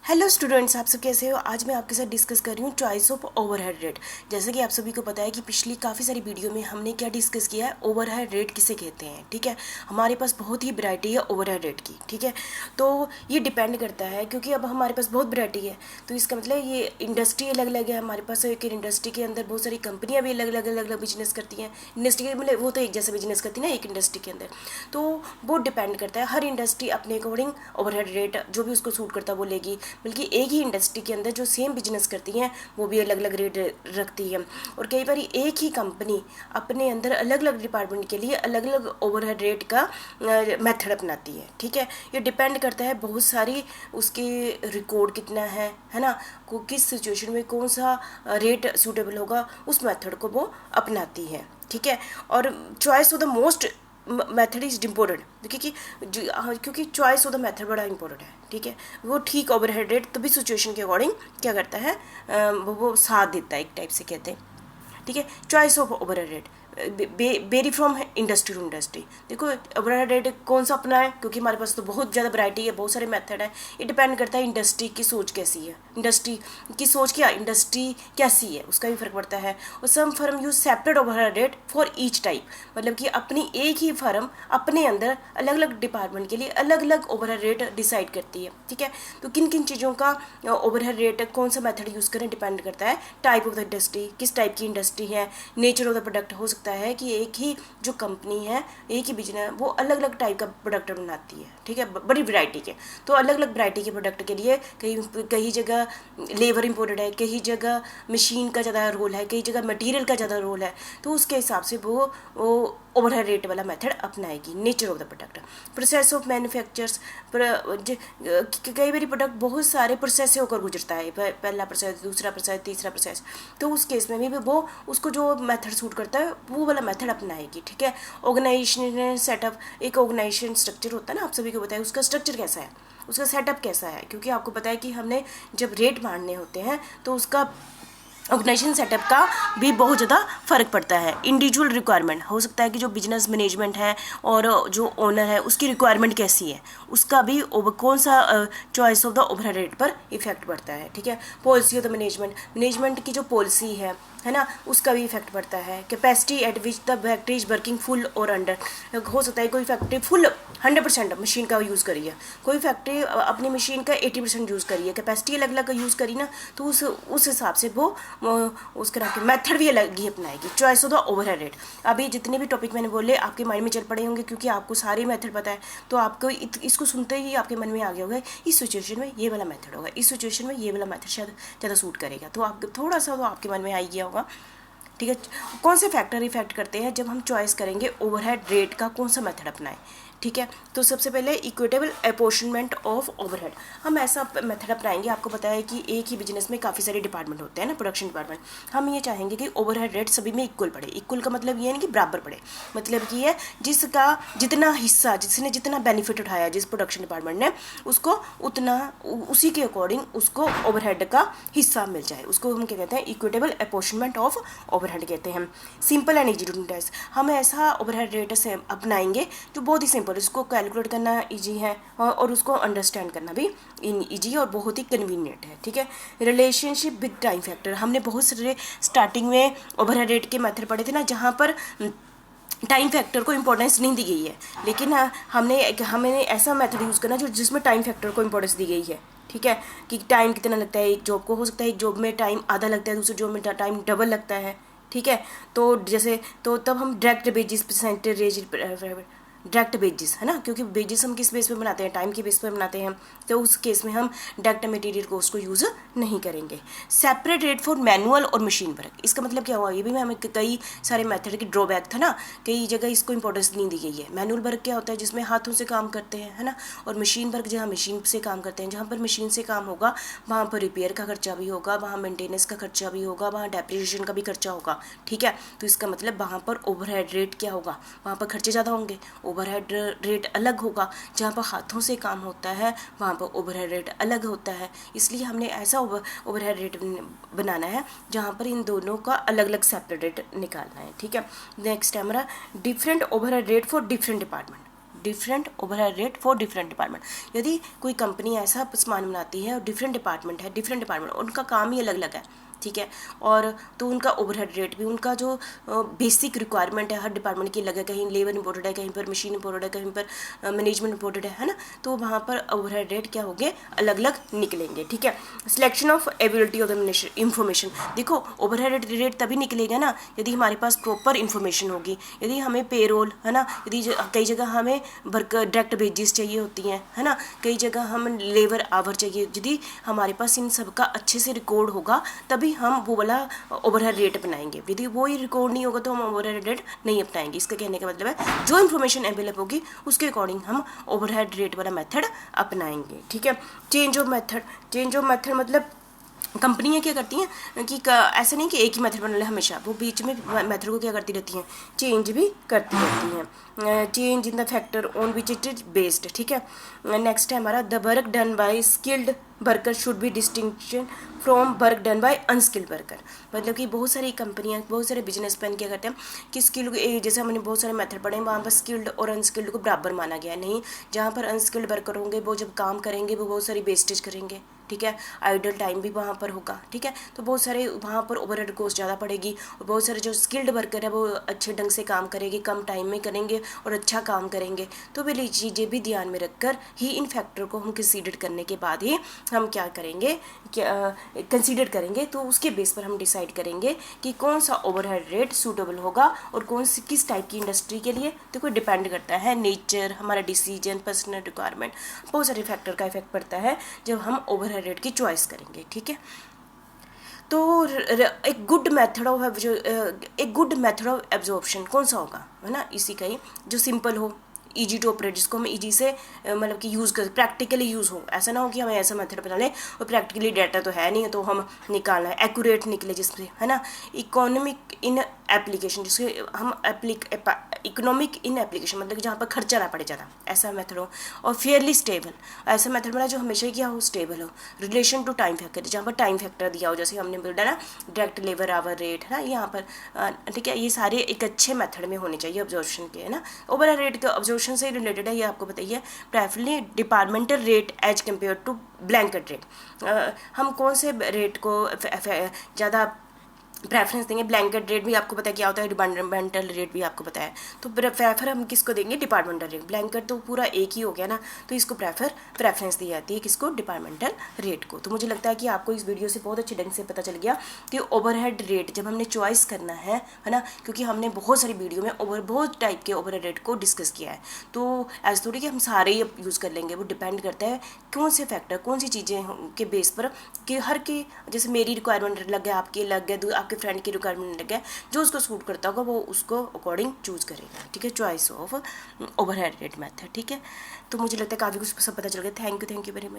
Hello students, आप सब कैसे हो। आज मैं आपके साथ डिस्कस कर रही हूँ चॉइस ऑफ ओवरहेड रेट। जैसे कि आप सभी को पता है कि पिछली काफ़ी सारी वीडियो में हमने क्या डिस्कस किया है, ओवरहेड रेट किसे कहते हैं। ठीक है, हमारे पास बहुत ही वैरायटी है ओवरहेड रेट की। ठीक है, तो ये डिपेंड करता है क्योंकि अब हमारे पास बहुत वैरायटी है, तो इसका मतलब ये इंडस्ट्री अलग अलग है हमारे पास। एक इंडस्ट्री के अंदर बहुत सारी कंपनियाँ भी अलग अलग बिजनेस करती हैं। इंडस्ट्री के मतलब वो तो एक जैसा बिजनेस करती है ना एक इंडस्ट्री के अंदर, तो वो डिपेंड करता है। हर इंडस्ट्री अपने अकॉर्डिंग ओवरहेड रेट जो भी उसको सूट करता है वो लेगी। बल्कि एक ही इंडस्ट्री के अंदर जो सेम बिजनेस करती हैं वो भी अलग अलग रेट रखती है। और कई बार एक ही कंपनी अपने अंदर अलग अलग डिपार्टमेंट के लिए अलग अलग ओवरहेड रेट का मेथड अपनाती है। ठीक है, ये डिपेंड करता है बहुत सारी उसके रिकॉर्ड कितना है ना, को किस सिचुएशन में कौन सा रेट सूटेबल होगा उस मेथड को वो अपनाती है। ठीक है, और choice of the most method is important क्योंकि चॉइस ऑफ द मेथड बड़ा इंपॉर्टेंट है। ठीक है, वो ठीक ओवरहेड रेट तभी सिचुएशन के अकॉर्डिंग क्या करता है, वो साथ देता है एक टाइप से कहते हैं। ठीक है, choice of overhead rate vary from industry to industry. देखो ओवरहेड रेट कौन सा अपना है, क्योंकि हमारे पास तो बहुत ज़्यादा वैरायटी है, बहुत सारे मेथड है। ये डिपेंड करता है इंडस्ट्री की सोच कैसी है, इंडस्ट्री की सोच क्या, इंडस्ट्री कैसी है उसका भी फर्क पड़ता है। और some firm use separate overhead rate for each type, मतलब कि अपनी एक ही फर्म अपने अंदर अलग अलग डिपार्टमेंट के लिए अलग अलग ओवरहेड रेट डिसाइड करती है। ठीक है, तो किन किन चीज़ों का ओवरहेड रेट कौन सा मेथड यूज़ करें डिपेंड करता है टाइप ऑफ द इंडस्ट्री, किस टाइप की इंडस्ट्री है, नेचर ऑफ द प्रोडक्ट। हो सकता है कि एक ही जो कंपनी है, एक ही बिजनेस, वो अलग अलग टाइप का प्रोडक्ट बनाती है। ठीक है, बड़ी वैरायटी के, तो अलग अलग वैरायटी के प्रोडक्ट के लिए कई जगह लेबर इंपॉर्टेंट है, कई जगह मशीन का ज़्यादा रोल है, कई जगह मटेरियल का ज़्यादा रोल है, तो उसके हिसाब से वो ओवरहेड रेट वाला मेथड अपनाएगी। Nature of the product, process of manufactures, कई बार प्रोडक्ट बहुत सारे प्रोसेस से होकर गुजरता है, पहला प्रोसेस, दूसरा प्रोसेस, तीसरा प्रोसेस, तो उस केस में भी वो उसको जो मेथड सूट करता है वो वाला मेथड अपनाएगी। ठीक है, ऑर्गेनाइजेशन सेटअप, एक ऑर्गेनाइजेशन स्ट्रक्चर होता है ना, आप सभी को बताया उसका स्ट्रक्चर कैसा है, उसका सेटअप कैसा है, क्योंकि आपको पता है कि हमने जब रेट मारने होते हैं तो उसका ऑर्गेनाइजेशन सेटअप का भी बहुत ज़्यादा फ़र्क पड़ता है। इंडिविजुअल रिक्वायरमेंट, हो सकता है कि जो बिजनेस मैनेजमेंट है और जो ओनर है उसकी रिक्वायरमेंट कैसी है, उसका भी कौन सा choice of the overhead rate पर इफेक्ट पड़ता है। ठीक है, पॉलिसी ऑफ द मैनेजमेंट की जो पॉलिसी है ना, उसका भी इफेक्ट पड़ता है। Capacity eight which the factory is working full और अंडर, हो सकता है कोई फैक्ट्री फुल 100% मशीन का यूज़ करी है, कोई फैक्ट्री अपनी मशीन का 80% यूज़ करी है, कैपेसिटी अलग अलग यूज़ करी ना, तो उस हिसाब से वो उसका मेथड भी अलग ही अपनाएगी। Choice of the overhead rate, अभी जितने भी टॉपिक मैंने बोले आपके माइंड में चल पड़े होंगे, क्योंकि आपको सारे मेथड पता है, तो आपको इसको सुनते ही आपके मन में आ गया होगा इस सिचुएशन में ये वाला मेथड होगा, इस सिचुएशन में ये वाला मेथड शायद ज़्यादा सूट करेगा, तो आप थोड़ा सा तो आपके मन में आ गया होगा। ठीक है, कौन से फैक्टर इफेक्ट करते हैं जब हम चॉइस करेंगे ओवरहेड रेट का कौन सा मेथड अपनाएं। ठीक है, तो सबसे पहले इक्विटेबल अपॉर्शनमेंट ऑफ ओवरहेड, हम ऐसा मेथड अपनाएंगे। आपको पता है कि एक ही बिजनेस में काफ़ी सारे डिपार्टमेंट होते हैं ना, प्रोडक्शन डिपार्टमेंट, हम ये चाहेंगे कि ओवरहेड रेट सभी में इक्वल पड़े। इक्वल का मतलब ये नहीं कि बराबर पड़े, मतलब कि है जिसका जितना हिस्सा, जिसने जितना बेनिफिट उठाया जिस प्रोडक्शन डिपार्टमेंट ने, उसको उतना उसी के अकॉर्डिंग उसको ओवरहेड का हिस्सा मिल जाए, उसको हम क्या कहते हैं, इक्विटेबल अपॉर्शनमेंट ऑफ ओवरहेड कहते हैं। Simple and easy to utilise, हम ऐसा ओवरहेड रेट से अपनाएंगे जो बहुत ही सिंपल, उसको कैलकुलेट करना इजी है और उसको अंडरस्टैंड करना भी इजी और बहुत ही कन्वीनियंट है। ठीक है, रिलेशनशिप विद टाइम फैक्टर, हमने बहुत सारे स्टार्टिंग में ओवरहेड रेट के मेथड पढ़े थे ना, जहाँ पर टाइम फैक्टर को इंपॉर्टेंस नहीं दी गई है, लेकिन हमें ऐसा मेथड यूज़ करना जो जिसमें टाइम फैक्टर को इंपॉर्टेंस दी गई है। ठीक है, कि टाइम कितना लगता है एक जॉब को, हो सकता है एक जॉब में टाइम आधा लगता है, दूसरी जॉब में टाइम डबल लगता है। ठीक है, तो जैसे तो तब हम direct basis percentage direct basis है ना, क्योंकि बेसिस हम किस बेस पे बनाते हैं, टाइम के बेस पे बनाते हैं, तो उस केस में हम डायरेक्ट मटेरियल कॉस्ट को यूज़ नहीं करेंगे। सेपरेट रेट फॉर मैनुअल और मशीन वर्क, इसका मतलब क्या हुआ, ये भी हमें कई सारे मेथड की ड्रॉबैक था ना, कई जगह इसको इंपॉर्टेंस नहीं दी गई है। मैनुअल वर्क क्या होता है, जिसमें हाथों से काम करते हैं, है ना, और मशीन वर्क जहाँ मशीन से काम करते हैं, जहाँ पर मशीन से काम होगा वहाँ पर रिपेयर का खर्चा भी होगा, वहाँ मेंटेनेंस का खर्चा भी होगा, वहाँ डेप्रिसिएशन का भी खर्चा होगा। ठीक है, तो इसका मतलब वहाँ पर ओवरहेड रेट क्या होगा, वहाँ पर खर्चे ज़्यादा होंगे, ओवरहेड रेट अलग होगा। जहाँ पर हाथों से काम होता है वहाँ पर ओवरहेड रेट अलग होता है, इसलिए हमने ऐसा ओवरहेड रेट बनाना है जहाँ पर इन दोनों का अलग अलग सेपरेट रेट निकालना है। ठीक है, नेक्स्ट है हमारा different overhead rate for different department, different overhead rate for different department. यदि कोई कंपनी ऐसा सामान बनाती है और डिफरेंट डिपार्टमेंट है, डिफरेंट डिपार्टमेंट उनका काम ही अलग अलग है, ठीक है, और तो उनका ओवरहेड रेट भी, उनका जो बेसिक रिक्वायरमेंट है हर डिपार्टमेंट की अलग है, कहीं लेबर इंपोर्टेड है, कहीं पर मशीन इंपोर्टेड है, कहीं पर मैनेजमेंट इंपोर्टेड है ना, तो वहाँ पर ओवरहेड रेट क्या होंगे, अलग अलग निकलेंगे, ठीक है। Selection of availability of the information, देखो ओवरहेड रेट तभी निकलेगा ना यदि हमारे पास प्रॉपर इन्फॉर्मेशन होगी। यदि हमें पेरोल है ना, यदि कई जगह हमें वर्कर डायरेक्ट वेजेस चाहिए होती हैं, है ना, कई जगह हम लेबर आवर चाहिए, यदि हमारे पास इन सब का अच्छे से रिकॉर्ड होगा तभी हम वो वाला ओवरहेड रेट अपनाएंगे। यदि वो ही रिकॉर्ड नहीं होगा तो हम ओवरहेड रेट नहीं अपनाएंगे। इसका कहने का मतलब है जो इन्फॉर्मेशन अवेलेबल होगी उसके अकॉर्डिंग हम ओवरहेड रेट वाला मेथड अपनाएंगे, ठीक है। Change of method, change of method मतलब कंपनियाँ क्या करती हैं कि ऐसा नहीं कि एक ही मेथड बना ले हमेशा, वो बीच में मेथड को क्या करती रहती हैं, चेंज भी करती रहती हैं। Change in the factor on which it is based, ठीक है। नेक्स्ट है हमारा the work done by skilled worker should be distinction from work done by unskilled worker. मतलब कि बहुत सारी कंपनियां, बहुत सारे बिजनेसमैन क्या करते हैं कि स्किल्ड, जैसे हमने बहुत सारे मेथड पढ़े हैं, वहाँ पर स्किल्ड और अनस्किल्ड को बराबर माना गया है। नहीं, जहाँ पर अनस्किल्ड वर्कर होंगे वो जब काम करेंगे वो बहुत सारी वेस्टेज करेंगे, ठीक है, आइडल टाइम भी वहाँ पर होगा, ठीक है, तो बहुत सारे वहाँ पर ओवरहेड कॉस्ट ज़्यादा पड़ेगी। और बहुत सारे जो स्किल्ड वर्कर है वो अच्छे ढंग से काम करेंगे, कम टाइम में करेंगे और अच्छा काम करेंगे। तो पहले चीज़ें भी ध्यान में रखकर ही इन फैक्टर को हम कंसीडर करने के बाद ही हम क्या करेंगे, क्या कंसीडर करेंगे, तो उसके बेस पर हम डिसाइड करेंगे कि कौन सा ओवरहेड रेट सूटेबल होगा और कौन सी किस टाइप की इंडस्ट्री के लिए। तो कोई डिपेंड करता है नेचर, हमारा डिसीजन, पर्सनल रिक्वायरमेंट, बहुत सारे फैक्टर का इफेक्ट पड़ता है जब हम ओवरहेड रेट की चॉइस करेंगे, ठीक है। तो एक गुड मेथड ऑफ जो एक गुड मेथड ऑफ एब्जॉर्प्शन कौन सा होगा, है ना, इसी का ही जो सिंपल हो, ईजी टू ऑपरेट, जिसको हम ईजी से मतलब कि यूज़ कर, प्रैक्टिकली यूज़ हो। ऐसा ना हो कि हमें ऐसा मेथड बना लें और प्रैक्टिकली डाटा तो है नहीं है तो हम निकालना है, एक्यूरेट निकले जिसमें, है ना। इकोनॉमिक इन एप्लीकेशन, जिसके हम इकोनॉमिक इन एप्लीकेशन मतलब कि जहाँ पर खर्चा ना पड़े ज़्यादा, ऐसा मेथड हो। और फेयरली स्टेबल, ऐसा मेथड बना जो हमेशा क्या हो, स्टेबल हो। रिलेशन टू टाइम फैक्टर, जहाँ पर टाइम फैक्टर दिया हो, जैसे हमने बोला ना डायरेक्ट लेबर आवर रेट, है ना, यहाँ पर ठीक है, ये सारे एक अच्छे मेथड में होने चाहिए ऑब्जर्वेशन के, है ना। ओवरहेड रेट का ऑब्जर्वेशन से रिलेटेड है, ये आपको बताइए। Preferably departmental rate as compare to blanket rate, हम कौन से रेट को ज़्यादा प्रेफरेंस देंगे। ब्लैंकेट रेट भी आपको पता है क्या होता है, डिपार्टमेंटल रेट भी आपको पता है, तो प्रेफर हम किसको देंगे, डिपार्टमेंटल रेट। ब्लैंकेट तो पूरा एक ही हो गया ना, तो इसको प्रेफरेंस दी जाती है किसको, डिपार्टमेंटल रेट को। तो मुझे लगता है कि आपको इस वीडियो से बहुत अच्छे ढंग से पता चल गया कि ओवरहेड रेट जब हमने चॉइस करना है ना, क्योंकि हमने बहुत सारी वीडियो में बहुत टाइप के ओवरहेड रेट को डिस्कस किया है, तो ऐसे थोड़ी कि हम सारे ही यूज़ कर लेंगे, वो डिपेंड करता है कौन से फैक्टर, कौन सी चीज़ें के बेस पर, कि हर के जैसे मेरी रिक्वायरमेंट अलग है, आपकी अलग है, आपके फ्रेंड की रिक्वायरमेंट अलग है, जो उसको सूट करता होगा वो उसको अकॉर्डिंग चूज़ करेगा, ठीक है। Choice of overhead rate method, ठीक है। तो मुझे लगता है काफ़ी कुछ सब पता चल गया। Thank you very much.